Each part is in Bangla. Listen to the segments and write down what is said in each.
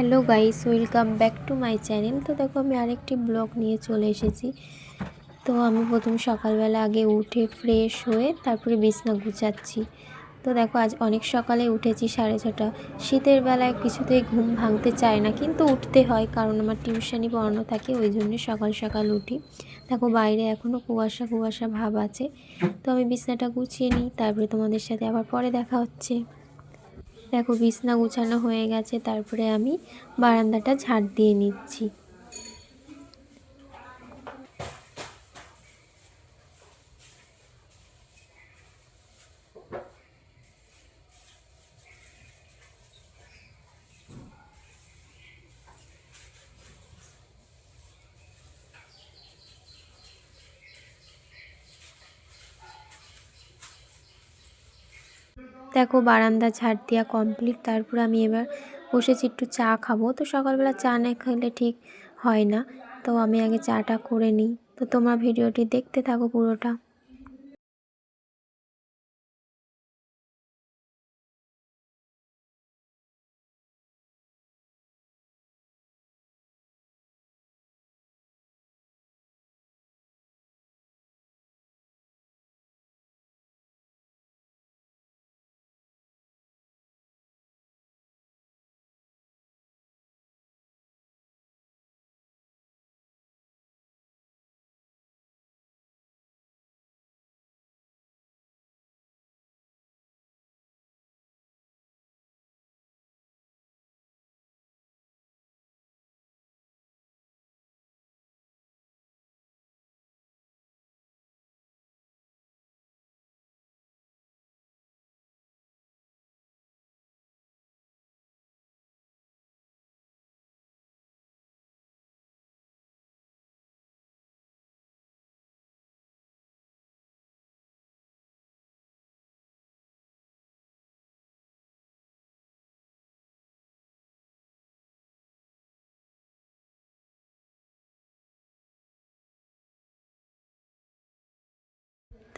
Hello guys, welcome back to my channel. তো দেখো আমি আরেকটি ব্লগ নিয়ে চলে এসেছি। তো আমি প্রথম সকালবেলা আগে উঠে ফ্রেশ হয়ে তারপরে বিছনা গুছাচ্ছি। তো দেখো আজ অনেক সকালে উঠেছি, 6:30। শীতের বেলায় কিছুতেই ঘুম ভাঙতে চায় না, কিন্তু উঠতে হয় কারণ আমার টিউশনি পড়ানো থাকে, ওই জন্য সকাল সকাল উঠি। দেখো বাইরে এখনও কুয়াশা কুয়াশা ভাব আছে। তো আমি বিছনাটা গুছিয়ে নিই, তারপরে তোমাদের সাথে আবার পরে দেখা হচ্ছে। দেখো বিছনা গুছানো হয়ে গেছে, তারপরে আমি বারান্দাটা ঝাড় দিয়ে নিচ্ছি। দেখো বারান্দা ঝাড় দেওয়া কমপ্লিট। তারপর আমি এবার বসেছি একটু চা খাবো। তো সকালবেলা চা না খেলে ঠিক হয় না, তো আমি আগে চাটা করে নিই। তো তোমার ভিডিওটি দেখতে থাকো পুরোটা।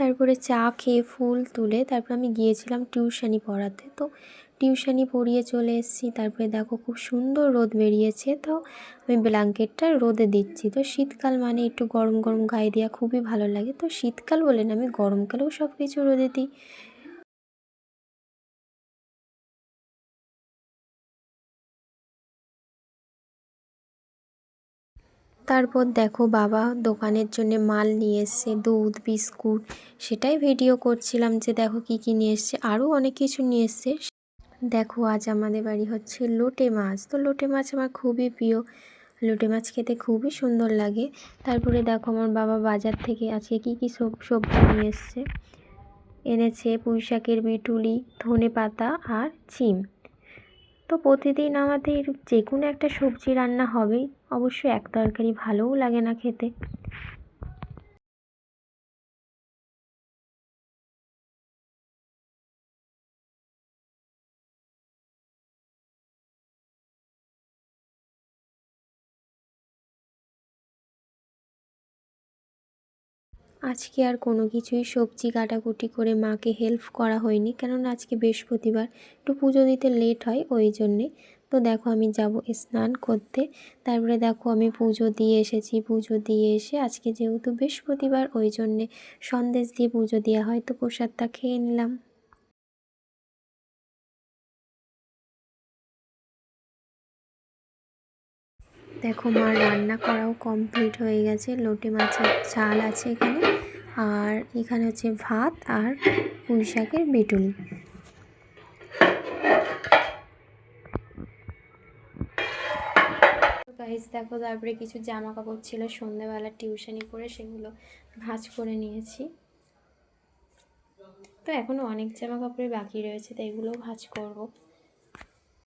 তারপরে চা খেয়ে ফুল তুলে তারপর আমি গিয়েছিলাম টিউশনি পড়াতে। তো টিউশনি পড়িয়ে চলে এসেছি। তারপরে দেখো খুব সুন্দর রোদ বেরিয়েছে, তো আমি ব্ল্যাঙ্কেটটা রোদে দিচ্ছি। তো শীতকাল মানে একটু গরম গরম গায়ে দেওয়া খুবই ভালো লাগে। তো শীতকাল বলে না, আমি গরমকালেও সব কিছু রোদে দিই। তারপর দেখো বাবা দোকানের জন্য মাল নিয়ে এসছে, দুধ বিস্কুট। সেটাই ভিডিও করছিলাম যে দেখো কি কি নিয়ে এসছে, আরও অনেক কিছু নিয়ে এসছে। দেখো আজ আমাদের বাড়ি হচ্ছে লোটে মাছ। তো লোটে মাছ আমার খুবই প্রিয়, লোটে মাছ খেতে খুবই সুন্দর লাগে। তারপরে দেখো আমার বাবা বাজার থেকে আজকে কি কি সবজি নিয়ে এসছে। এনেছে পুঁই শাকের বিটুলি, ধনে পাতা আর শিম। তো প্রতিদিন আমাদের যে কোনো একটা সবজি রান্না হবেই, অবশ্য এক তরকারি ভালোও লাগে না খেতে। আজকে আর কোনো কিছুই সবজি কাটাকুটি করে মাকে হেল্প করা হয়নি, কেননা আজকে বৃহস্পতিবার, একটু পুজো দিতে লেট হয় ওই জন্যে। তো দেখো আমি যাব স্নান করতে। তারপরে দেখো আমি পুজো দিয়ে এসেছি। পুজো দিয়ে এসে আজকে যেহেতু বৃহস্পতিবার ওই জন্যে সন্দেশ দিয়ে পুজো দেওয়া হয়, তো প্রসাদটা খেয়ে নিলাম। দেখো মার রান্না করাও কমপ্লিট হয়ে গেছে। লোটে মাছের ঝাল আছে এখানে, আর এখানে হচ্ছে ভাত আর পুঁই শাকের বেটুলি। গাইস দেখো তারপরে কিছু জামা কাপড় ছিল সন্ধ্যেবেলা টিউশনি করে, সেগুলো ভাঁজ করে নিয়েছি। তো এখনও অনেক জামা কাপড় বাকি রয়েছে, তো এগুলোও ভাঁজ করব।